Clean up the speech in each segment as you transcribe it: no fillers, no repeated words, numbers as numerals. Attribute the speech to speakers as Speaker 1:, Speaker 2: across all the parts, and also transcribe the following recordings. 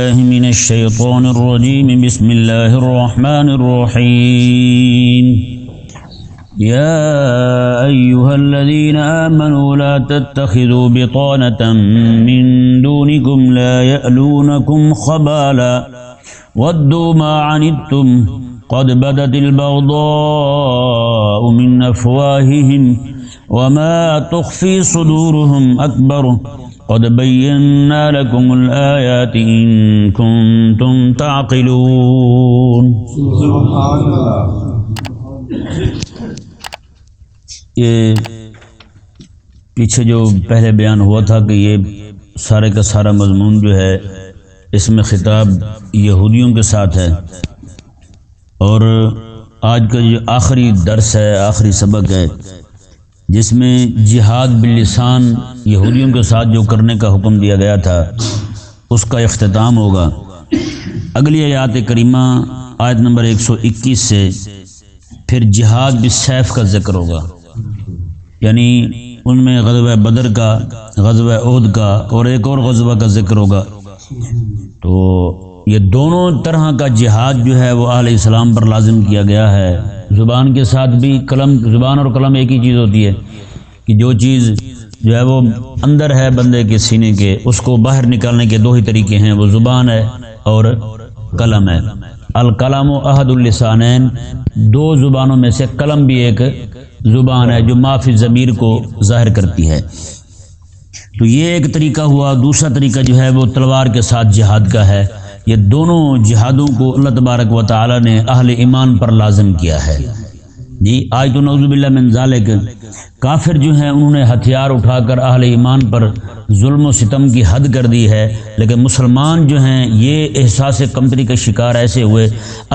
Speaker 1: بالله من الشيطان الرجيم بسم الله الرحمن الرحيم يا أيها الذين آمنوا لا تتخذوا بطانة من دونكم لا يألونكم خبالا ودوا ما عنتم قد بدت البغضاء من أفواههم وما تخفي صدورهم أكبر قد بينا لكم الآيات إن كنتم تعقلون. یہ پیچھے جو پہلے بیان ہوا تھا کہ یہ سارے کا سارا مضمون جو ہے اس میں خطاب یہودیوں کے ساتھ ہے، اور آج کا جو آخری درس ہے، آخری سبق ہے، جس میں جہاد باللسان یہودیوں کے ساتھ جو کرنے کا حکم دیا گیا تھا اس کا اختتام ہوگا. اگلی آیات کریمہ آیت نمبر 121 سے پھر جہاد بالسیف کا ذکر ہوگا، یعنی ان میں غزوہ بدر کا، غزوہ احد کا اور ایک اور غزوہ کا ذکر ہوگا. تو یہ دونوں طرح کا جہاد جو ہے وہ اہل اسلام پر لازم کیا گیا ہے. زبان کے ساتھ بھی، قلم، زبان اور قلم ایک ہی چیز ہوتی ہے کہ جو چیز جو ہے وہ اندر ہے بندے کے سینے کے، اس کو باہر نکالنے کے دو ہی طریقے ہیں، وہ زبان ہے اور قلم ہے. الکلام و احد اللسانین، دو زبانوں میں سے قلم بھی ایک زبان ہے جو ما فی الضمیر کو ظاہر کرتی ہے. تو یہ ایک طریقہ ہوا. دوسرا طریقہ جو ہے وہ تلوار کے ساتھ جہاد کا ہے. یہ دونوں جہادوں کو اللہ تبارک و تعالی نے اہل ایمان پر لازم کیا ہے. جی آج تو نعوذ باللہ من ذالک، کافر جو ہیں انہوں نے ہتھیار اٹھا کر اہل ایمان پر ظلم و ستم کی حد کر دی ہے، لیکن مسلمان جو ہیں یہ احساس کمتری کا شکار ایسے ہوئے،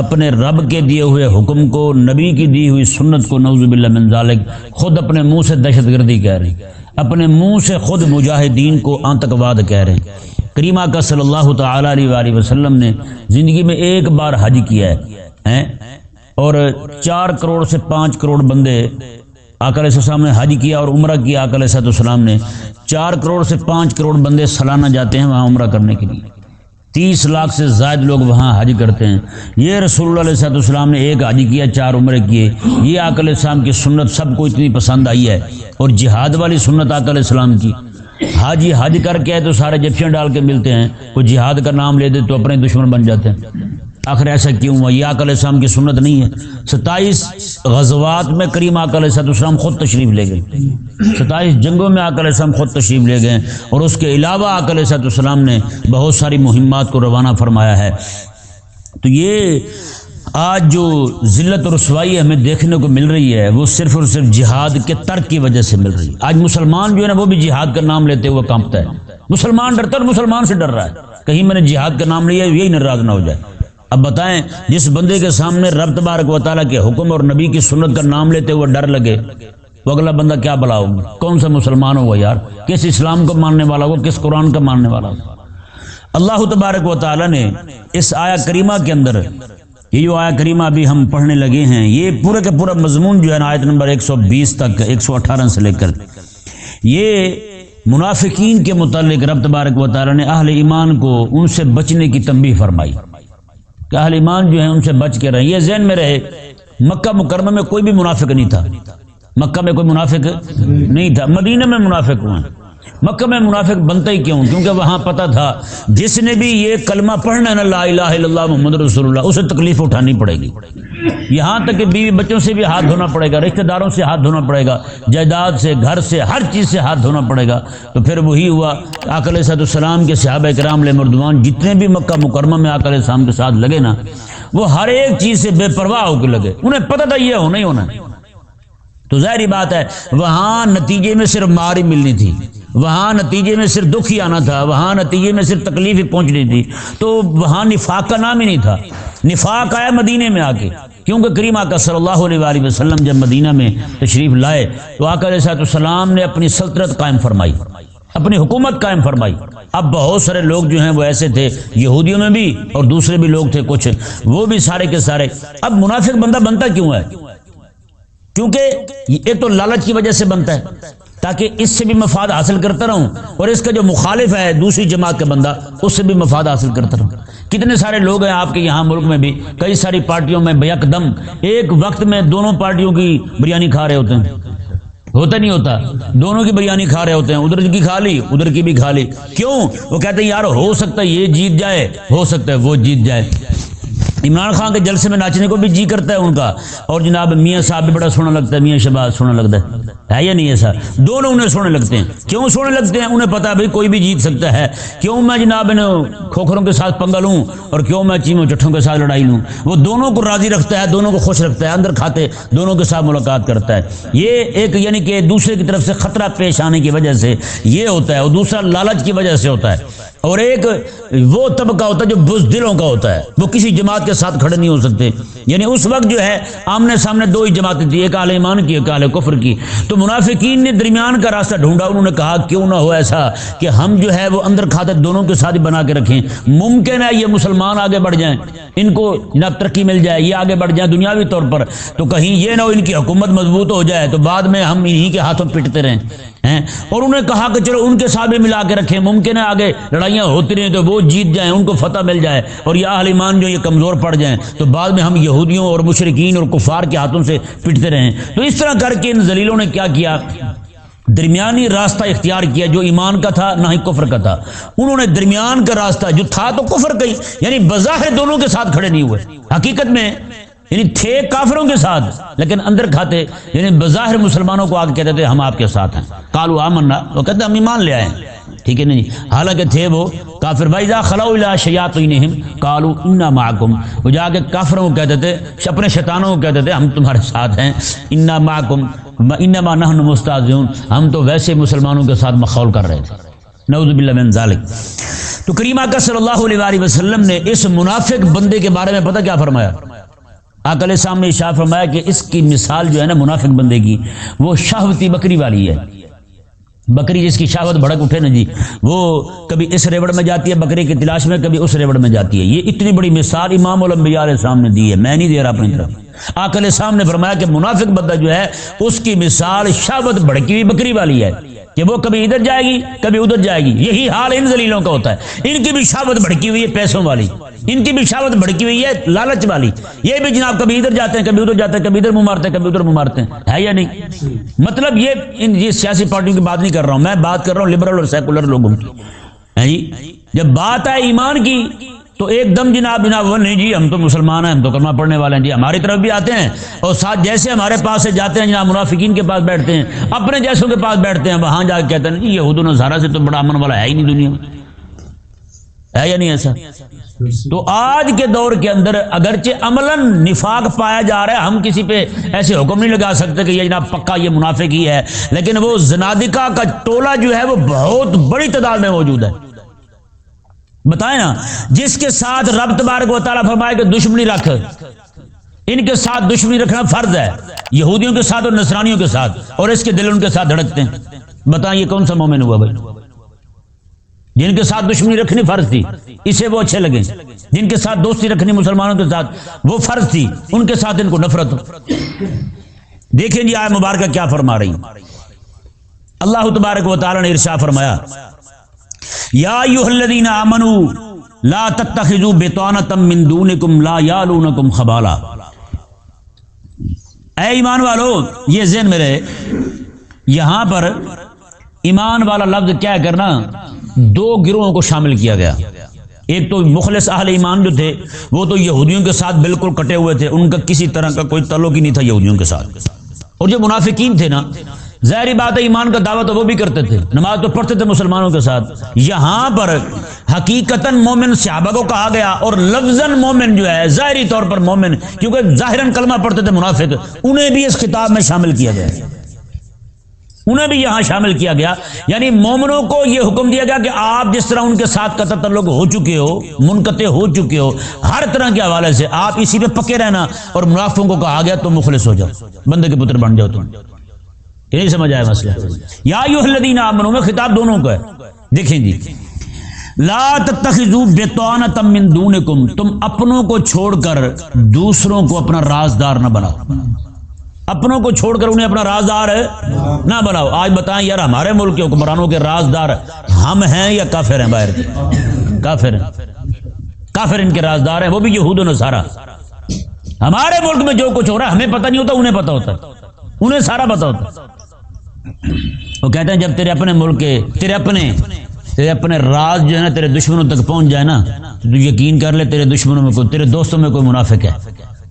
Speaker 1: اپنے رب کے دیے ہوئے حکم کو، نبی کی دی ہوئی سنت کو نعوذ باللہ من ذالک خود اپنے منہ سے دہشت گردی کہہ رہے ہیں، اپنے منہ سے خود مجاہدین کو آتنکواد کہہ رہے ہیں. کریم آقا صلی اللہ تعالی علیہ وآلہ وسلم نے زندگی میں ایک بار حج کیا ہے اور 4 کروڑ سے 5 کروڑ بندے آقا علیہ السلام نے حج کیا اور عمرہ کیا. آقا علیہ السلام نے 4 کروڑ سے 5 کروڑ بندے سالانہ جاتے ہیں وہاں عمرہ کرنے کے لیے. 30 لاکھ سے زائد لوگ وہاں حج کرتے ہیں. یہ رسول اللہ علیہ السلام نے ایک حج کیا، 4 عمرے کیے. یہ آقا علیہ السلام کی سنت سب کو اتنی پسند آئی ہے، اور جہاد والی سنت آقا علیہ السلام کی. حاجی حج کر کے تو سارے جفیاں ڈال کے ملتے ہیں، کوئی جہاد کا نام لے دے تو اپنے دشمن بن جاتے ہیں. آخر ایسا کیوں ہوا؟ یہ آقا علیہ السلام کی سنت نہیں ہے. 27 غزوات میں کریم آقا علیہ السلام خود تشریف لے گئے، 27 جنگوں میں آقا علیہ السلام خود تشریف لے گئے، اور اس کے علاوہ آقا علیہ السلام نے بہت ساری مہمات کو روانہ فرمایا ہے. تو یہ آج جو ذلت اور رسوائی ہمیں دیکھنے کو مل رہی ہے وہ صرف اور صرف جہاد کے ترک کی وجہ سے مل رہی ہے. آج مسلمان جو ہے نا وہ بھی جہاد کا نام لیتے ہوئے کانپتا ہے. مسلمان ڈرتا ہے اور مسلمان سے ڈر رہا ہے، کہیں میں نے جہاد کا نام لیا یہی ناراض نہ ہو جائے. اب بتائیں، جس بندے کے سامنے رب تبارک و تعالیٰ کے حکم اور نبی کی سنت کا نام لیتے ہوئے ڈر لگے، وہ اگلا بندہ کیا بلا ہوگا؟ کون سا مسلمان ہوگا یار؟ کس اسلام کو ماننے والا ہوگا؟ کس قرآن کا ماننے والا ہوگا؟ اللہ تبارک و تعالیٰ نے اس آیہ کریمہ کے اندر، یہ جو آیہ کریمہ ابھی ہم پڑھنے لگے ہیں، یہ پورے کا پورا مضمون جو ہے نا آیت نمبر 120 تک 118 سے لے کر، یہ منافقین کے متعلق رب تبارک و تعالیٰ نے اہل ایمان کو ان سے بچنے کی تنبیہ فرمائی کہ اہل ایمان جو ہیں ان سے بچ کے رہیں. یہ ذہن میں رہے مکہ مکرمہ میں کوئی بھی منافق نہیں تھا، مکہ میں کوئی منافق نہیں تھا، مدینہ میں منافق ہوئے. مکہ میں منافق بنتا ہی کیوں؟ کیونکہ وہاں پتہ تھا جس نے بھی یہ کلمہ پڑھنا ہے نا لا الہ الا اللہ محمد رسول اللہ، اسے تکلیف اٹھانی پڑے گی. یہاں تک کہ بیوی بچوں سے بھی ہاتھ دھونا پڑے گا، رشتہ داروں سے ہاتھ دھونا پڑے گا، جائیداد سے، گھر سے، ہر چیز سے ہاتھ دھونا پڑے گا. تو پھر وہی ہوا، آقا علیہ السلام کے صحابہ کرام علیہ مردوان جتنے بھی مکہ مکرمہ میں آقا علیہ السلام کے ساتھ لگے نا، وہ ہر ایک چیز سے بے پرواہ ہو کے لگے. انہیں پتہ تھا یہ ہونا ہی ہونا. تو ظاہری بات ہے وہاں نتیجے میں صرف مار ہی ملنی تھی، وہاں نتیجے میں صرف دکھ ہی آنا تھا، وہاں نتیجے میں صرف تکلیف ہی پہنچنی تھی. تو وہاں نفاق کا نام ہی نہیں تھا. نفاق آیا مدینے میں آ کے، کیونکہ کریم آقا صلی اللہ علیہ وآلہ وسلم جب مدینہ میں تشریف لائے تو آقا علیہ السلام نے اپنی سلطنت قائم فرمائی، اپنی حکومت قائم فرمائی. اب بہت سارے لوگ جو ہیں وہ ایسے تھے، یہودیوں میں بھی اور دوسرے بھی لوگ تھے کچھ، وہ بھی سارے کے سارے. اب منافق بندہ بنتا کیوں ہے؟ کیونکہ ایک تو لالچ کی وجہ سے بنتا ہے، تاکہ اس سے بھی مفاد حاصل کرتا رہوں اور اس کا جو مخالف ہے دوسری جماعت کا بندہ اس سے بھی مفاد حاصل کرتا رہوں۔ کتنے سارے لوگ ہیں آپ کے یہاں ملک میں بھی، کئی ساری پارٹیوں میں بیک دم ایک وقت میں دونوں پارٹیوں کی بریانی کھا رہے ہوتے ہیں، ہوتا نہیں ہوتا، دونوں کی بریانی کھا رہے ہوتے ہیں، ادھر کی کھا لی ادھر کی بھی کھا لی۔ کیوں؟ وہ کہتے ہیں یار ہو سکتا ہے یہ جیت جائے، ہو سکتا ہے وہ جیت جائے۔ عمران خان کے جلسے میں ناچنے کو بھی جی کرتا ہے ان کا، اور جناب میاں صاحب بھی بڑا سونا لگتا ہے، میاں شہباز سونا لگتا ہے یا نہیں ایسا؟ دونوں انہیں سونے لگتے ہیں۔ کیوں سونے لگتے ہیں؟ انہیں پتا بھائی کوئی بھی جیت سکتا ہے، کیوں میں جناب ان کھوکھروں کے ساتھ پنگا لوں اور کیوں میں چیموں چٹھوں کے ساتھ لڑائی لوں؟ وہ دونوں کو راضی رکھتا ہے، دونوں کو خوش رکھتا ہے، اندر کھاتے دونوں کے ساتھ ملاقات کرتا ہے۔ یہ ایک یعنی کہ دوسرے کی طرف سے خطرہ پیش آنے کی وجہ سے یہ ہوتا ہے، اور دوسرا لالچ کی وجہ سے ہوتا ہے، اور ایک وہ طبقہ ہوتا ہے جو بزدلوں کا ہوتا ہے، وہ کسی جماعت کے ساتھ کھڑے نہیں ہو سکتے۔ یعنی اس وقت جو ہے آمنے سامنے دو ہی جماعتیں تھی، ایک اہل ایمان کی ایک اہل کفر کی، تو منافقین نے درمیان کا راستہ ڈھونڈا۔ انہوں نے کہا کیوں نہ ہو ایسا کہ ہم جو ہے وہ اندر کھاتے دونوں کے ساتھ ہی بنا کے رکھیں، ممکن ہے یہ مسلمان آگے بڑھ جائیں، ان کو جناب ترقی مل جائے، یہ آگے بڑھ جائیں دنیاوی طور پر، تو کہیں یہ نہ ہو ان کی حکومت مضبوط ہو جائے تو بعد میں ہم انہی کے ہاتھوں پٹتے رہیں۔ اور انہوں نے کہا کہ چلو ان کے ساتھ بھی ملا کے رکھیں، ممکن ہے آگے لڑائیاں ہوتی رہیں تو وہ جیت جائیں، ان کو فتح مل جائے، اور یہ اہل ایمان جو یہ کمزور پڑ جائیں تو بعد میں ہم یہودیوں اور مشرکین اور کفار کے ہاتھوں سے پٹتے رہیں۔ تو اس طرح کر کے ان ذلیلوں نے کیا کیا؟ درمیانی راستہ اختیار کیا، جو ایمان کا تھا نہ ہی کفر کا تھا۔ انہوں نے درمیان کا راستہ جو تھا تو کفر کا ہی، یعنی بظاہر دونوں کے ساتھ کھڑے نہیں ہوئے، حقیقت میں یعنی تھے کافروں کے ساتھ لیکن اندر کھاتے، یعنی بظاہر مسلمانوں کو آگے کہتے تھے ہم آپ کے ساتھ ہیں، قالوا آمنا، وہ کہتے ہم ایمان لے آئے، ٹھیک ہے نہیں، حالانکہ تھے وہ کافر۔ وَإِذَا خَلَوْا إِلَىٰ شَيَاطِينِهِمْ قَالُوا إِنَّا مَعَكُمْ، وہ جا کے کافروں کو کہتے تھے، اپنے شیطانوں کو کہتے تھے ہم تمہارے ساتھ ہیں، إِنَّا مَعَكُمْ وَإِنَّمَا نَحْنُ مُسْتَهْزِئُونَ، ہم تو ویسے مسلمانوں کے ساتھ مخول کر رہے تھے، نعوذ باللہ من ذالک۔ تو کریم آقا صلی اللہ علیہ وسلم نے اس منافق بندے کے بارے میں پتہ کیا فرمایا؟ آقا علیہ السلام نے ارشاد فرمایا کہ اس کی مثال جو ہے نا منافق بندے کی، وہ شہوتی بکری والی ہے۔ بکری جس کی شہوت بھڑک اٹھے نا جی، وہ کبھی اس ریوڑ میں جاتی ہے بکری کی تلاش میں، کبھی اس ریوڑ میں جاتی ہے۔ یہ اتنی بڑی مثال امام الانبیاء علیہ السلام نے دی ہے، میں نہیں دے رہا اپنی طرف۔ آقا علیہ السلام نے فرمایا کہ منافق بندہ جو ہے اس کی مثال شہوت بھڑکی ہوئی بکری والی ہے، کہ وہ کبھی ادھر جائے گی کبھی ادھر جائے گی۔ یہی حال ان ذلیلوں کا ہوتا ہے، ان کی بھی شہوت بھڑکی ہوئی ہے پیسوں والی، ان کی بھی شہوت بھڑکی ہوئی ہے لالچ والی، یہ بھی جناب کبھی ادھر جاتے ہیں کبھی ادھر جاتے ہیں، کبھی ادھر منہ مارتے ہیں کبھی ادھر منہ مارتے ہیں، ہے یا نہیں؟ مطلب یہ سیاسی پارٹیوں کی بات نہیں کر رہا ہوں میں، بات کر رہا ہوں لبرل اور سیکولر لوگوں کی، ہے جی۔ جب بات آئے ایمان کی تو ایک دم جناب وہ نہیں جی ہم تو مسلمان ہیں، ہم تو کلمہ پڑھنے والے ہیں جی، ہماری طرف بھی آتے ہیں، اور ساتھ جیسے ہمارے پاس سے جاتے ہیں جناب منافقین کے پاس بیٹھتے ہیں، اپنے جیسوں کے پاس بیٹھتے ہیں، وہاں جا کے کہتے ہیں جی یہود و نصارہ سے تو بڑا امن والا ہے ہی نہیں دنیا میں، ہے یا نہیں ایسا؟ تو آج کے دور کے اندر اگرچہ عملاً نفاق پایا جا رہا ہے، ہم کسی پہ ایسے حکم نہیں لگا سکتے کہ یہ جناب پکا یہ منافق ہی ہے، لیکن وہ زنادقہ کا ٹولہ جو ہے وہ بہت بڑی تعداد میں موجود ہے۔ بتائیں نا، جس کے ساتھ رب تبارک و تعالیٰ فرمائے کہ دشمنی رکھ، ان کے ساتھ دشمنی رکھنا فرض ہے، یہودیوں کے ساتھ اور نصرانیوں کے ساتھ، اور اس کے دل ان کے ساتھ دھڑکتے ہیں، بتائیں یہ کون سا مومن ہوا بھائی؟ جن کے ساتھ دشمنی رکھنی فرض تھی اسے وہ اچھے لگیں، جن کے ساتھ دوستی رکھنی مسلمانوں کے ساتھ وہ فرض تھی، ان کے ساتھ ان کو نفرت ہو۔ دیکھیں جی آیت مبارکہ کیا فرما رہی، اللہ تبارک و تعالیٰ نے ارشاد فرمایا یا ایھا الذین آمنوا لا تتخذوا بطانۃ من دونکم لا یالونکم خبالا، اے ایمان والو، یہ ذہن میں رہے یہاں پر ایمان والا لفظ کیا ہے کرنا، دو گروہوں کو شامل کیا گیا۔ ایک تو مخلص اہل ایمان جو تھے وہ تو یہودیوں کے ساتھ بالکل کٹے ہوئے تھے، ان کا کسی طرح کا کوئی تعلق ہی نہیں تھا یہودیوں کے ساتھ، اور جو منافقین تھے نا ظاہری بات ہے ایمان کا دعویٰ تو وہ بھی کرتے تھے، نماز تو پڑھتے تھے مسلمانوں کے ساتھ۔ یہاں پر حقیقتاً مومن صحابہ کو کہا گیا، اور لفظاً مومن جو ہے ظاہری طور پر مومن، کیونکہ ظاہراً کلمہ پڑھتے تھے منافق، انہیں بھی اس خطاب میں شامل کیا گیا، انہیں بھی یہاں شامل کیا گیا۔ یعنی مومنوں کو یہ حکم دیا گیا کہ آپ جس طرح ان کے ساتھ قطع تعلق ہو چکے ہو، منقطع ہو چکے ہو ہر طرح کے حوالے سے، آپ اسی پہ پکے رہنا، اور منافقوں کو کہا گیا تم مخلص ہو جاؤ، بندے کے پتر بن جاؤ تم۔ یہ نہیں سمجھ آیا مسئلہ؟ یا ایھا الذین آمنوا میں خطاب دونوں کو ہے۔ دیکھیں جی، لا تتخذوا بطانۃ من دونکم، تم اپنوں کو چھوڑ کر دوسروں کو اپنا رازدار نہ بناؤ۔ اپنوں کو چھوڑ کر انہیں اپنا رازدار نہ بناؤ۔ آج بتائیں یار ہمارے ملک کے حکمرانوں کے رازدار ہم ہیں یا کافر ہیں؟ باہر کے کافر ہیں، کافر ان کے رازدار ہیں، وہ بھی یہود و نصارہ۔ ہمارے ملک میں جو کچھ ہو رہا ہے ہمیں پتہ نہیں ہوتا، انہیں پتہ ہوتا ہے، انہیں سارا پتہ ہوتا ہے۔ وہ کہتے ہیں جب تیرے اپنے ملک کے تیرے اپنے راز جو ہے نا تیرے دشمنوں تک پہنچ جائے نا تو یقین کر لے تیرے دشمنوں میں کوئی، تیرے دوستوں میں کوئی منافق ہے،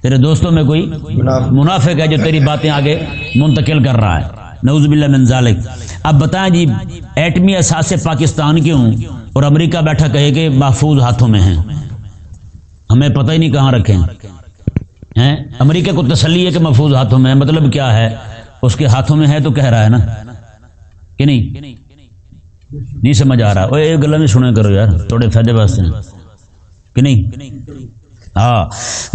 Speaker 1: تیرے دوستوں میں کوئی منافق ہے جو تیری باتیں آگے منتقل کر رہا ہے، نعوذ باللہ من ذالک۔ اب بتائیں جی ایٹمی اثاثے پاکستان کے ہوں اور امریکہ بیٹھا کہے کہ محفوظ ہاتھوں میں ہیں، ہمیں پتہ ہی نہیں کہاں رکھیں ہیں۔ امریکہ کو تسلی ہے کہ محفوظ ہاتھوں میں ہے، مطلب کیا ہے؟ اس کے ہاتھوں میں ہے تو کہہ رہا ہے نا کہ نہیں سمجھ آ رہا؟ اوے ایک گلا میں سنے کرو یار، تھوڑے فائدے واسطے کہ نہیں؟ ہاں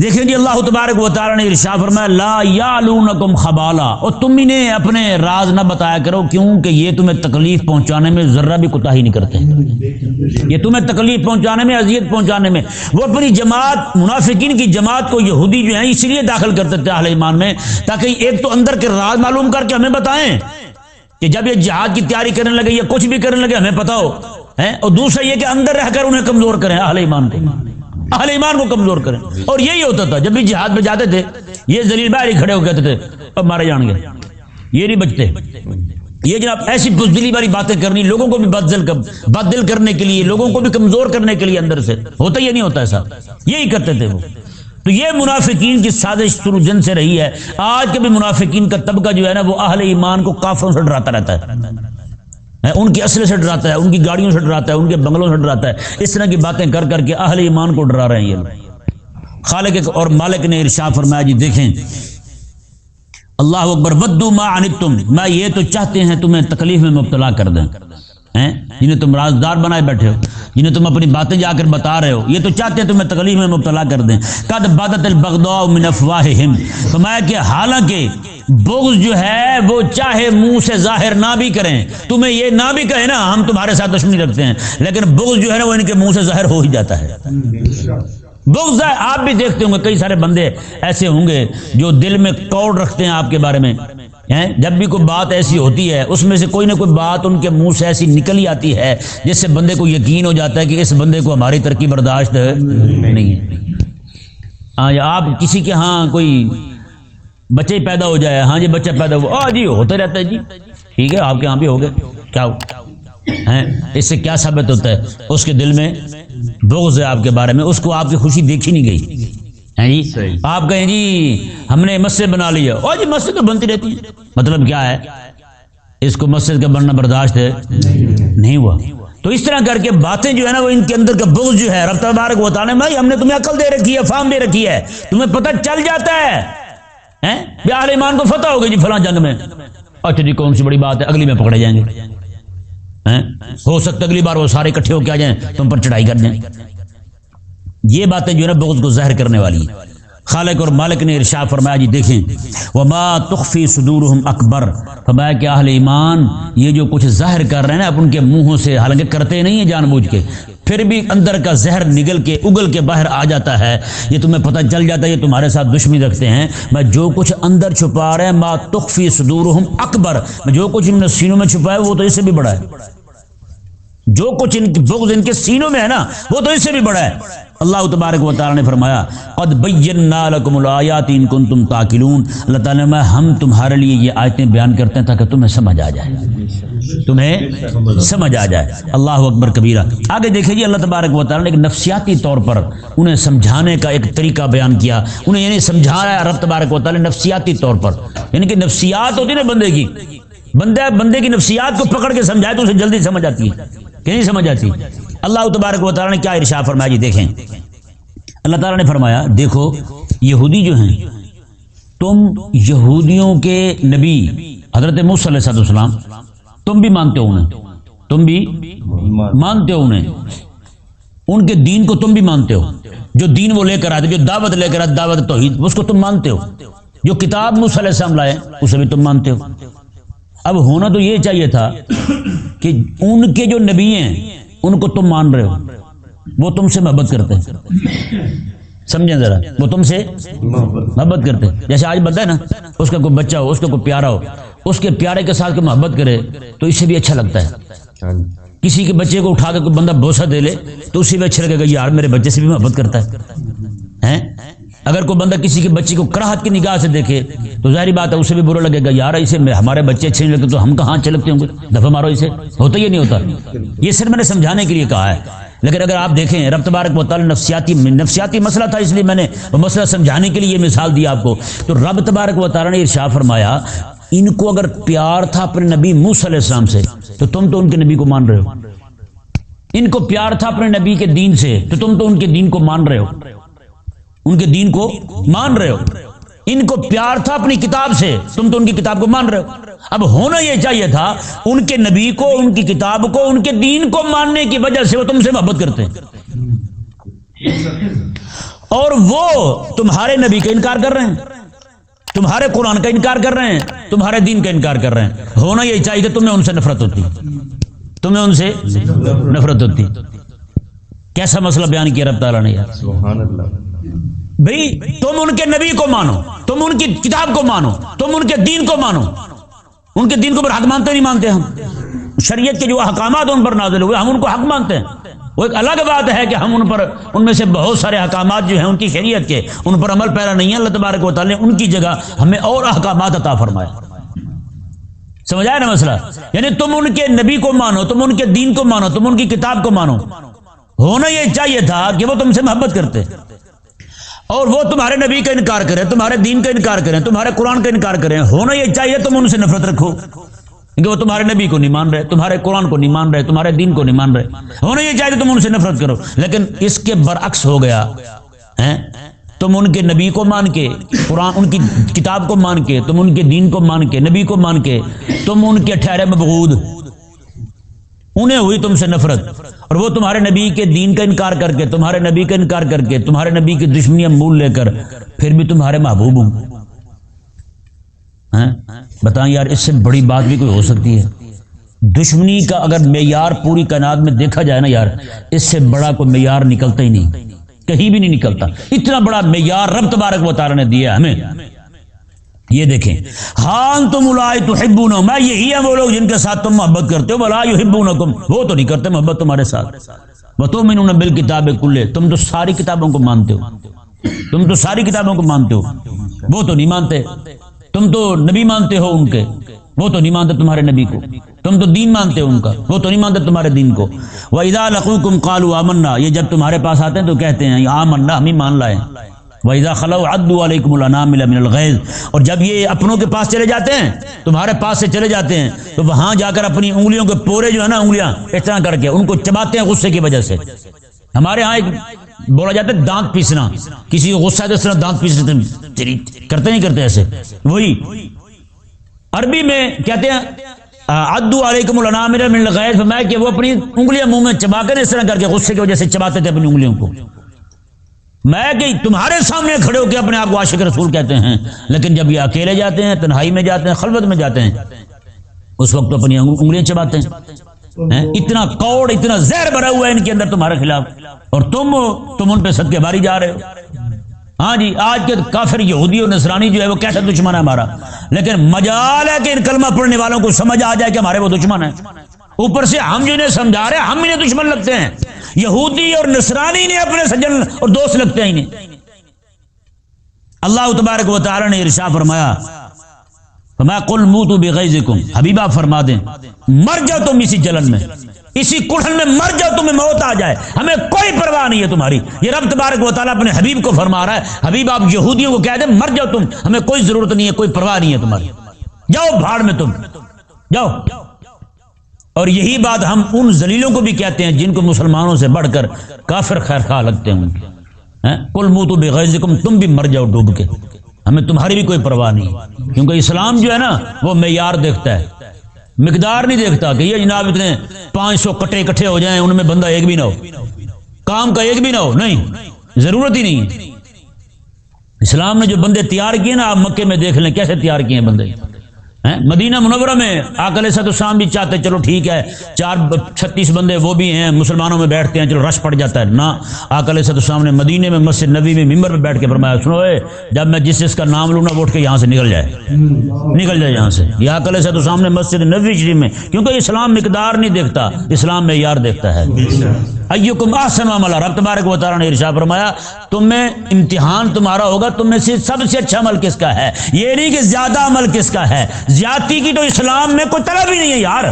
Speaker 1: دیکھیں جی اللہ تبارک و تعالی نے ارشاد فرمایا لا یعلونکم خبالا، اور تم انہیں اپنے راز نہ بتایا کرو کیونکہ یہ تمہیں تکلیف پہنچانے میں ذرہ بھی کوتاہی نہیں کرتے، یہ تمہیں تکلیف پہنچانے میں، اذیت پہنچانے میں۔ وہ اپنی جماعت منافقین کی جماعت کو یہودی جو ہیں اس لیے داخل کرتے تھے اہل ایمان میں تاکہ ایک تو اندر کے راز معلوم کر کے ہمیں بتائیں کہ جب یہ جہاد کی تیاری کرنے لگے یا کچھ بھی کرنے لگے ہمیں پتہ ہو، اور دوسرا یہ کہ اندر رہ کر انہیں کمزور کریں، اہل ایمان کو کمزور کریں۔ اور یہی ہوتا تھا جب بھی جہاد میں جاتے تھے یہ ذلیل باہر ہی کھڑے ہو کہتے تھے اب مارے جان گے، یہ نہیں بچتے۔ یہ جناب ایسی بزدلی والی باتیں کرنی، لوگوں کو بھی بد دل کرنے کے لیے، لوگوں کو بھی کمزور کرنے کے لیے اندر سے ہوتا ہی نہیں ہوتا ایسا، یہی کرتے تھے وہ۔ تو یہ منافقین کی سازش شروع جن سے رہی ہے۔ آج کے بھی منافقین کا طبقہ جو ہے نا وہ اہل ایمان کو کافروں سے ڈراتا رہتا ہے، ان کے اسلحے سے ڈراتا ہے، ان کی گاڑیوں سے ڈراتا ہے، ان کے بنگلوں سے ڈراتا ہے، اس طرح کی باتیں کر کر کے اہل ایمان کو ڈرا رہے ہیں یہ لوگ۔ خالق اور مالک نے ارشاد فرمایا جی دیکھیں اللہ اکبر ودوا ما عنتم، میں یہ تو چاہتے ہیں تمہیں تکلیف میں مبتلا کر دیں، جنہیں تم رازدار بنائے بیٹھے ہو، جنہیں تم اپنی باتیں جا کر بتا رہے ہو، یہ تو چاہتے ہیں تمہیں تکلیف میں مبتلا کر دیں۔ قد بدت البغضاء من افواہہم، فرمایا کہ حالانکہ بغض جو ہے وہ چاہے منہ سے ظاہر نہ بھی کریں، تمہیں یہ نہ بھی کہیں نا ہم تمہارے ساتھ دشمنی رکھتے ہیں، لیکن بغض جو ہے نا وہ ان کے منہ سے ظاہر ہو ہی جاتا ہے۔ بغض ہے، آپ بھی دیکھتے ہوں گے کئی سارے بندے ایسے ہوں گے جو دل میں کوڑ رکھتے ہیں آپ کے بارے میں، جب بھی کوئی بات ایسی ہوتی ہے اس میں سے کوئی نہ کوئی بات ان کے منہ سے ایسی نکل ہی آتی ہے جس سے بندے کو یقین ہو جاتا ہے کہ اس بندے کو ہماری ترقی برداشت نہیں ہے۔ ہاں آپ کسی کے ہاں کوئی بچے پیدا ہو جائے، ہاں جی بچہ پیدا ہوا جی ہوتا رہتا ہے جی ٹھیک ہے آپ کے ہاں بھی ہو گئے کیا اس سے کیا ثابت ہوتا ہے؟ اس کے دل میں بغض ہے آپ کے بارے میں، اس کو آپ کی خوشی دیکھی نہیں گئی ہے جی۔ آپ کہیں جی ہم نے مسجد بنا لیا، اور جی مسجد تو بنتی رہتی ہے، مطلب کیا ہے؟ اس کو مسجد کا بننا برداشت ہے نہیں ہوا۔ تو اس طرح کر کے باتیں جو ہے نا وہ ان کے اندر کا بغض جو ہے رب تبارک و تعالی نے ہم نے تمہیں عقل دے رکھی ہے، فہم دے رکھی ہے، تمہیں پتہ چل جاتا ہے اہل ایمان کو فتح ہو گئی جی فلاں جنگ میں، اچھا جی کون سی بڑی بات ہے، اگلی میں پکڑے جائیں گے، ہو سکتا اگلی بار وہ سارے اکٹھے ہو کے آ جائیں تم پر چڑھائی کر دیں۔ یہ باتیں جو ہے نا بغض کو ظاہر کرنے والی ہیں۔ خالق اور مالک نے ارشاد فرمایا جی دیکھیں وما تخفی صدورہم اکبر، فرمایا کہ اہل ایمان یہ جو کچھ ظاہر کر رہے ہیں نا اب ان کے منہوں سے، حالانکہ کرتے نہیں ہیں جان بوجھ کے، پھر بھی اندر کا زہر نگل کے اگل کے باہر آ جاتا ہے، یہ تمہیں پتہ چل جاتا ہے یہ تمہارے ساتھ دشمنی رکھتے ہیں۔ میں جو کچھ اندر چھپا رہے ہیں ما تخفی صدورہم اکبر، میں جو کچھ ان نے سینوں میں چھپایا وہ تو اس سے بھی بڑا ہے، جو کچھ ان کی بغض ان کے سینوں میں ہے نا وہ تو اس سے بھی بڑا ہے۔ اللہ تبارک و تعالی نے فرمایا قد بینا لکم الآیات ان کنتم تعقلون، اللہ تعالیٰ نے ہم تمہارے لیے یہ آیتیں بیان کرتے ہیں تاکہ تمہیں سمجھ آ جائے، تمہیں سمجھ آ جائے۔ اللہ اکبر کبیرہ۔ آگے دیکھیں جی اللہ تبارک و تعالی نے ایک نفسیاتی طور پر انہیں سمجھانے کا ایک طریقہ بیان کیا، انہیں یعنی سمجھا رہا ہے رب تبارک و تعالی نفسیاتی طور پر، یعنی کہ نفسیات ہوتی نا بندے کی، بندے کی نفسیات کو پکڑ کے سمجھائے تو اسے جلدی سمجھ آتی ہے کہ نہیں سمجھ آتی۔ اللہ تبارک و تعالی نے کیا ارشاد فرمایا جی دیکھیں اللہ تعالی نے فرمایا دیکھو یہودی جو ہیں، تم یہودیوں کے نبی حضرت موسیٰ علیہ السلام تم بھی مانتے ہو انہیں، تم بھی مانتے ہو انہیں، ان کے دین کو تم بھی مانتے ہو، جو دین وہ لے کر آتے، جو دعوت لے کر آتے دعوت توحید اس کو تم مانتے ہو، جو کتاب موسیٰ علیہ السلام لائے اسے بھی تم مانتے ہو۔ اب ہونا تو یہ چاہیے تھا کہ ان کے جو نبی ہیں ان کو تم مان رہے ہو، وہ تم سے محبت کرتے ہیں، سمجھیں ذرا، وہ تم سے محبت کرتے ہیں. جیسے آج بندہ ہے نا، اس کا کوئی بچہ ہو، اس کا کوئی پیارا ہو، اس کے پیارے کے ساتھ کوئی محبت کرے تو اس سے بھی اچھا لگتا ہے. کسی کے بچے کو اٹھا کے کوئی بندہ بوسہ دے لے تو اسی بھی اچھا لگے گا، یار میرے بچے سے بھی محبت کرتا ہے. اگر کوئی بندہ کسی کے بچے کو کراہت کی نگاہ سے دیکھے تو ظاہری بات ہے اسے بھی برا لگے گا، یار اسے ہمارے بچے اچھے نہیں لگتے تو ہم کہاں اچھے لگتے ہوں گے، دفعہ مارو اسے. ہوتا یہ نہیں ہوتا. یہ صرف میں نے سمجھانے کے لیے کہا ہے. لیکن اگر آپ دیکھیں رب تبارک و تعالی نفسیاتی مسئلہ تھا، اس لیے میں نے وہ مسئلہ سمجھانے کے لیے یہ مثال دی آپ کو. تو رب تبارک و تعالی نے ارشاد فرمایا ان کو اگر پیار تھا اپنے نبی موسیٰ علیہ السلام سے تو تم تو ان کے نبی کو مان رہے ہو. ان کو پیار تھا اپنے نبی کے دین سے تو تم تو ان کے دین کو مان رہے ہو. ان کے دین کو مان رہے ہو. ان کو پیار تھا اپنی کتاب سے، تم تو ان کی کتاب کو مان رہے ہو. اب ہونا یہ چاہیے تھا ان کے نبی کو، ان کی کتاب کو، ان کے دین کو ماننے کی وجہ سے وہ تم سے محبت کرتے ہیں، اور وہ تمہارے نبی کا انکار کر رہے ہیں، تمہارے قرآن کا انکار کر رہے ہیں، تمہارے دین کا انکار کر رہے ہیں. ہونا یہ چاہیے تھا تمہیں ان سے نفرت ہوتی، تمہیں ان سے نفرت ہوتی. کیسا مسئلہ بیان کیا رب تعالیٰ نے یار.
Speaker 2: سبحان اللہ.
Speaker 1: بھئی تم ان کے نبی کو مانو، تم ان کی کتاب کو مانو، تم ان کے دین کو مانو. ان کے دین کو پر حق مانتے نہیں مانتے ہم. شریعت کے جو احکامات ان پر نازل ہوئے ہم ان کو حق مانتے ہیں. وہ ایک الگ بات ہے کہ ہم ان میں سے بہت سارے احکامات جو ہیں ان کی شریعت کے ان پر عمل پیرا نہیں ہے. اللہ تبارک و تعالی نے ان کی جگہ ہمیں اور احکامات عطا فرمایا. سمجھ آیا نا مسئلہ؟ یعنی تم ان کے نبی کو مانو، تم ان کے دین کو مانو، تم ان کی کتاب کو مانو. ہونا یہ چاہیے تھا کہ وہ تم سے محبت کرتے اور وہ تمہارے نبی کا انکار کریں، تمہارے دین کا انکار کریں، تمہارے قرآن کا انکار کریں. ہونا یہ چاہیے تم ان سے نفرت رکھو کہ وہ تمہارے نبی کو نہیں مان رہے، تمہارے قرآن کو نہیں مان رہے، تمہارے دین کو نہیں مان رہے. ہونا یہ چاہیے تم ان سے نفرت کرو. لیکن اس کے برعکس ہو گیا. تم ان کے نبی کو مان کے، قرآن ان کی کتاب کو مان کے، تم ان کے دین کو مان کے، نبی کو مان کے تم ان کے ٹھہرے مبغوض، انہیں ہوئی تم سے نفرت. اور وہ تمہارے نبی کے دین کا انکار کر کے، تمہارے نبی کا انکار کر کے، تمہارے نبی کی دشمنیاں مول لے کر پھر بھی تمہارے محبوب ہوں. بتائیں یار اس سے بڑی بات بھی کوئی ہو سکتی ہے؟ دشمنی کا اگر معیار پوری کائنات میں دیکھا جائے نا یار، اس سے بڑا کوئی معیار نکلتا ہی نہیں، کہیں بھی نہیں نکلتا. اتنا بڑا معیار رب تبارک و تعالی نے دیا ہمیں. یہ دیکھیں، ہاں تم اولئک تحبونہم، میں یہی ہیں وہ لوگ جن کے ساتھ تم محبت کرتے ہو. ولا یحبونکم، وہ تو نہیں کرتے محبت تمہارے ساتھ. وتؤمنون بالکتاب کلہ، تم تو ساری کتابوں کو مانتے ہو، تم تو ساری کتابوں کو مانتے ہو. وہ تو نہیں مانتے. تم تو نبی مانتے ہو ان کے، وہ تو نہیں مانتے تمہارے نبی کو. تم تو دین مانتے ہو ان کا، وہ تو نہیں مانتے تمہارے دین کو. وَإِذَا لَقُوكُمْ قَالُوا آمَنَّا، یہ جب تمہارے پاس آتے ہیں تو کہتے ہیں آمنا، ہم ہی مان لائے. وَإِذَا خَلَوْا عَضُّوا عَلَيْكُمُ الْأَنَامِلَ مِنَ الْغَيْظِ، اور جب یہ اپنوں کے پاس چلے جاتے ہیں، تمہارے پاس سے چلے جاتے ہیں تو وہاں جا کر اپنی انگلیوں کے پورے جو ہے نا، انگلیاں اس طرح کر کے ان کو چباتے ہیں غصے کی وجہ سے. ہمارے ہاں ایک بولا جاتا ہے دانت پیسنا، کسی کو غصہ ہے تو اس طرح دانت پیستے کرتے نہیں کرتے ایسے. وہی عربی میں کہتے ہیں عَضُّوا عَلَيْكُمُ الْأَنَامِلَ مِنَ الْغَيْظِ، فرمایا کہ وہ اپنی انگلیاں منہ میں چبا کر اس طرح کر کے غصے کی وجہ سے چباتے تھے اپنی انگلیوں کو. میں کہ تمہارے سامنے کھڑے ہو کے اپنے آپ کو عاشق رسول کہتے ہیں، لیکن جب یہ اکیلے جاتے ہیں، تنہائی میں جاتے ہیں، خلوت میں جاتے ہیں، اس وقت تو اپنی انگلیاں چباتے ہیں. اتنا کوڑ، اتنا زہر بھرا ہوا ہے ان کے اندر تمہارے خلاف، اور تم ان پہ صدقے باری جا رہے ہو. ہاں جی، آج کے کافر یہودی اور نصرانی جو ہے وہ کیسا دشمن ہے ہمارا، لیکن مجال ہے کہ ان کلمہ پڑھنے والوں کو سمجھ آ جائے کہ ہمارے وہ دشمن ہیں. اوپر سے ہم جنہیں سمجھا رہے ہیں ہم انہیں دشمن لگتے ہیں. یہودی اور نصرانی نے اپنے سجن اور دوست لگتے ہیں انہیں. اللہ تبارک و تعالی نے ارشاد فرمایا فما قل موتوا بغیظکم، حبیبہ فرما دیں مر جاؤ تم اسی جلن میں، اسی کڑھن میں مر جاؤ، تمہیں موت آ جائے، ہمیں کوئی پرواہ نہیں ہے تمہاری. یہ رب تبارک و تعالیٰ اپنے حبیب کو فرما رہا ہے، حبیب آپ یہودیوں کو کہہ دیں مر جاؤ تم، ہمیں کوئی ضرورت نہیں ہے، کوئی پرواہ نہیں ہے تمہاری، جاؤ بھاڑ میں تم جاؤ. اور یہی بات ہم ان ذلیلوں کو بھی کہتے ہیں جن کو مسلمانوں سے بڑھ کر کافر خیر خواہ لگتے ہیں. قل موتوا بغیظکم، تم بھی مر جاؤ ڈوب کے، ہمیں تمہاری بھی کوئی پرواہ نہیں. کیونکہ اسلام جو ہے نا وہ معیار دیکھتا ہے، مقدار نہیں دیکھتا کہ یہ جناب اتنے 500 کٹے اکٹھے ہو جائیں، ان میں بندہ ایک بھی نہ ہو، کام کا ایک بھی نہ ہو. نہیں، ضرورت ہی نہیں ہے. اسلام نے جو بندے تیار کیے نا، آپ مکے میں دیکھ لیں کیسے تیار کیے ہیں بندے. مدینہ منورہ میں آقا علیہ السلام بھی چاہتے چلو ٹھیک ہے 36 بندے وہ بھی ہیں مسلمانوں میں بیٹھتے ہیں چلو رش پڑ جاتا ہے، نہ آقا علیہ السلام نے مدینے میں مسجد نبی میں ممبر پہ بیٹھ کے فرمایا سنو جب میں جس کا نام لوں نا وہ اٹھ کے یہاں سے نکل جائے یہاں سے۔ یہ آقا علیہ السلام نے مسجد نبوی شریف میں، کیونکہ اسلام مقدار نہیں دیکھتا، اسلام معیار دیکھتا ہے۔ ایکم احسن عملا، رب تبارک و تعالیٰ نے ارشاد فرمایا تم میں امتحان تمہارا ہوگا تم میں سے سب سے اچھا عمل کس کا ہے، یہ نہیں کہ زیادہ عمل کس کا ہے، زیادتی کی تو اسلام میں کوئی طلب ہی نہیں ہے یار،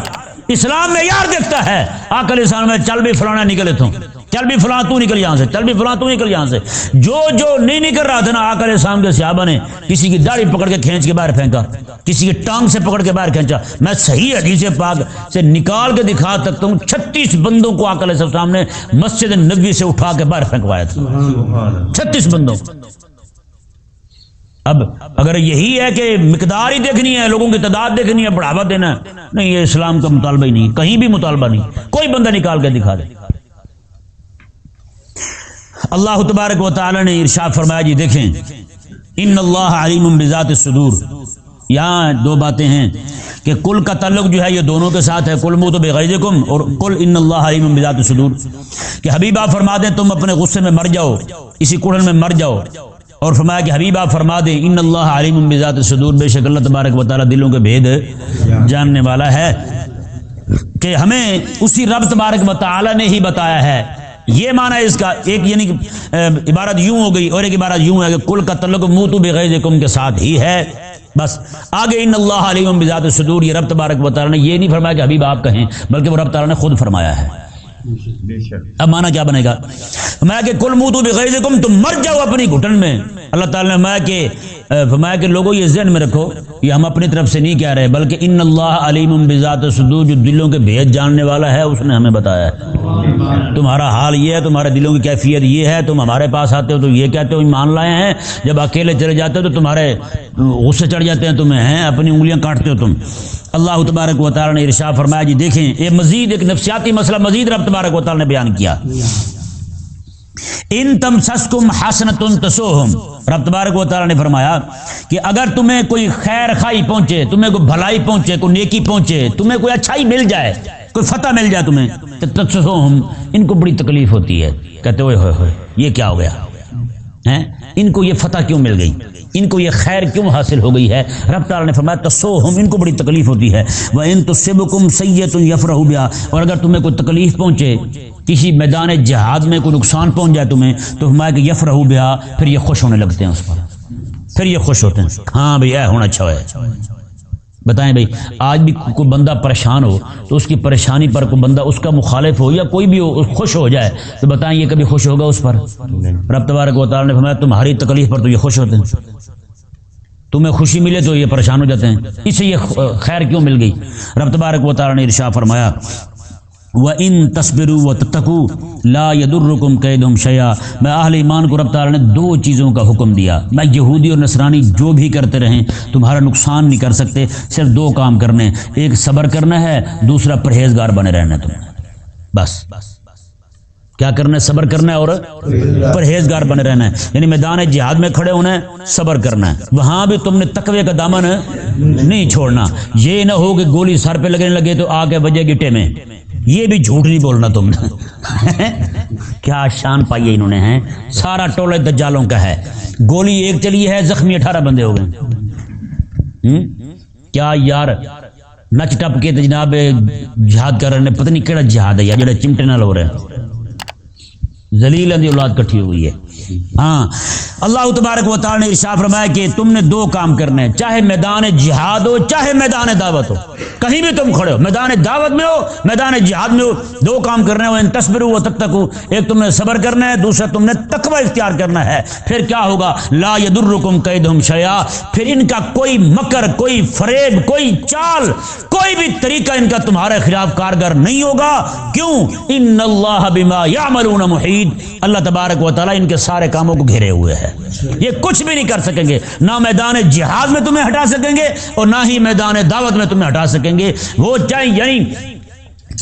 Speaker 1: اسلام میں یار دیکھتا ہے۔ آقا علیہ السلام میں چل بھی فلانا نکلے تو چل بھی فلاں تو نکل یہاں سے، چل بھی فلاں تو نکل یہاں سے، جو نہیں نکل رہا تھا نا آقا علیہ السلام کے صحابہ نے کسی کی داڑھی پکڑ کے کھینچ کے باہر پھینکا، کسی کی ٹانگ سے پکڑ کے باہر کھینچا۔ میں صحیح حدیث پاک سے نکال کے دکھا سکتا ہوں 36 بندوں کو آقا علیہ السلام نے مسجد نبوی سے اٹھا کے باہر پھینکوایا تھا، 36 بندوں۔ اب اگر یہی ہے کہ مقدار ہی دیکھنی ہے، لوگوں کی تعداد دیکھنی ہے، بڑھاوا دینا ہے، نہیں، یہ اسلام کا مطالبہ ہی نہیں، کہیں بھی مطالبہ نہیں، کوئی بندہ نکال کے دکھا دے۔ اللہ تبارک و تعالی نے ارشاد فرمایا جی دیکھیں ان اللہ علیم بذات الصدور، یہاں دو باتیں ہیں کہ کل کا تعلق جو ہے یہ دونوں کے ساتھ ہے، کل موتو بغیظکم اور کل ان اللہ علیم بذات الصدور، کہ حبیب آپ فرما دیں تم اپنے غصے میں مر جاؤ، اسی کڑھن میں مر جاؤ، اور فرمایا کہ حبیب آپ فرما دیں ان اللہ علیم بذات الصدور، بے شک اللہ تبارک و تعالی دلوں کے بھید جاننے والا ہے، کہ ہمیں اسی رب تبارک و تعالی نے ہی بتایا ہے۔ یہ معنی ہے اس کا، ایک یعنی کہ عبارت یوں ہو گئی اور ایک عبارت یوں ہے کہ کل کا تعلق موتو بغیظکم کے ساتھ ہی ہے، بس آگے ان اللہ علیم بذات الصدور یہ رب تبارک و تعالی نے یہ نہیں فرمایا کہ حبیب آپ کہیں، بلکہ وہ رب تعالی نے خود فرمایا ہے۔ اب معنی کیا بنے گا؟ فرمایا کہ کل موتو بغیظکم، تم مر جاؤ اپنی گھٹن میں۔ اللہ تعالی نے فرمایا کہ لوگوں یہ ذہن میں رکھو، یہ ہم اپنی طرف سے نہیں کہہ رہے، بلکہ ان اللہ علیم بذات الصدور، جو دلوں کے بھید جاننے والا ہے اس نے ہمیں بتایا ہے۔ تمہارا حال یہ ہے، تمہارے دلوں کی کیفیت یہ ہے، تم ہمارے پاس آتے ہو تو یہ کہتے ہو ایمان لائے ہیں، جب اکیلے چلے جاتے ہو تو تمہارے غصے چڑھ جاتے ہیں تمہیں، ہیں اپنی انگلیاں کاٹتے ہو تم۔ اللہ تبارک و تعالی نے ارشاد فرمایا جی دیکھیں یہ مزید ایک نفسیاتی مسئلہ مزید رب تبارک و تعالی نے بیان کیا، ان تمسسکم حسنۃ تسؤہم، رب تبارک و تعالی نے فرمایا کہ اگر تمہیں کوئی خیر خائی پہنچے، تمہیں کوئی بھلائی پہنچے، کوئی نیکی پہنچے، تمہیں کوئی اچھائی مل جائے، کوئی فتح مل جائے تمہیں، تو تسؤہم، ان کو بڑی تکلیف ہوتی ہے، کہتے ہوئے ہوئے ہوئے یہ کیا ہو گیا ہیں، ان کو یہ فتح کیوں مل گئی، ان کو یہ خیر کیوں حاصل ہو گئی ہے؟ رب تعالی نے فرمایا تسؤہم، ان کو بڑی تکلیف ہوتی ہے۔ وَإِن تُصِبْكُمْ سَيِّئَةٌ يَفْرَحُوا بِهَا، اور اگر تمہیں کوئی تکلیف پہنچے، کسی میدان جہاد میں کوئی نقصان پہنچ جائے تمہیں، تو فرمایا کہ یفرحوا بها، پھر یہ خوش ہونے لگتے ہیں اس پر، پھر یہ خوش ہوتے ہیں، ہاں بھئی اے ہونا اچھا ہے۔ بتائیں بھئی آج بھی کوئی بندہ پریشان ہو تو اس کی پریشانی پر کوئی بندہ اس کا مخالف ہو یا کوئی بھی ہو خوش ہو جائے تو بتائیں یہ کبھی خوش ہوگا اس پر؟ رب تبارک و تعالی نے فرمایا تمہاری تکلیف پر تو یہ خوش ہوتے ہیں، تمہیں خوشی ملے تو یہ پریشان ہو جاتے ہیں، اس سے یہ خیر کیوں مل گئی؟ رب تبارک و تعالی نے ارشاد فرمایا وَإِن تَصْبِرُوا وَتَتَّقُوا لَا يَضُرُّكُمْ كَيْدُهُمْ شَيْئًا، میں اہل ایمان کو رب تعالی نے دو چیزوں کا حکم دیا، میں یہودی اور نصرانی جو بھی کرتے رہیں تمہارا نقصان نہیں کر سکتے، صرف دو کام کرنے، ایک صبر کرنا ہے، دوسرا پرہیزگار بنے رہنا ہے تمہیں، بس کیا کرنا ہے؟ صبر کرنا ہے اور پرہیزگار بنے رہنا ہے، یعنی میدان جہاد میں کھڑے ہونا ہے، صبر کرنا ہے، وہاں بھی تم نے تقوی کا دامن نہیں چھوڑنا، یہ نہ ہو کہ گولی سر پہ لگنے لگے تو آ کے بجے گٹے میں، یہ بھی جھوٹ نہیں بولنا تم نے کیا شان پائی ہے انہوں نے، ہیں سارا ٹولہ دجالوں کا ہے، گولی ایک چلی ہے زخمی 18 بندے ہو گئے، کیا یار نچ ٹپ کے جناب جہاد کر رہے ہیں، پتہ نہیں کیڑا جہاد ہے یار جڑے چمٹے نال ہو رہے ہیں، ذلیل دی اولاد کٹھی ہوئی ہے۔ ہاں اللہ تبارک و تعالی نے ارشاد فرمایا کہ تم نے دو کام کرنے ہیں، چاہے میدان جہاد ہو چاہے میدان دعوت ہو، کہیں بھی تم کھڑے ہو، میدان دعوت میں ہو میدان جہاد میں ہو، دو کام کرنے ہیں، ان تصبروا وتتقوا، ایک تم نے صبر کرنا ہے، دوسرا تم نے تقوی اختیار کرنا ہے، پھر کیا ہوگا؟ لا یضرکم کیدہم شیئا، پھر ان کا کوئی مکر، کوئی فریب، کوئی چال، کوئی بھی طریقہ ان کا تمہارے خلاف کارگر نہیں ہوگا، کیوں؟ ان اللہ بما یعملون محیط، اللہ تبارک و تعالی ان کے سارے کاموں کو گھیرے ہوئے ہے، یہ کچھ بھی نہیں کر سکیں گے، نہ میدان جہاد میں تمہیں ہٹا سکیں گے اور نہ ہی میدان دعوت میں تمہیں ہٹا سکیں گے، وہ چاہے یعنی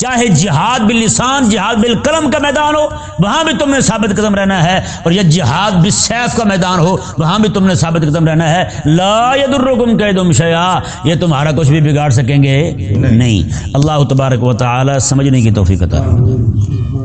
Speaker 1: چاہے جہاد باللسان، جہاد بالقلم کا میدان ہو، وہاں بھی تم نے ثابت قدم رہنا ہے، اور یہ جہاد بالسیف کا میدان ہو، وہاں بھی تم نے ثابت قدم رہنا ہے۔ لا یضرکم کیدہم شیئا، یہ تمہارا کچھ بھی بگاڑ سکیں گے نہیں۔ اللہ تبارک و تعالی سمجھنے کی توفیق عطا فرمائے۔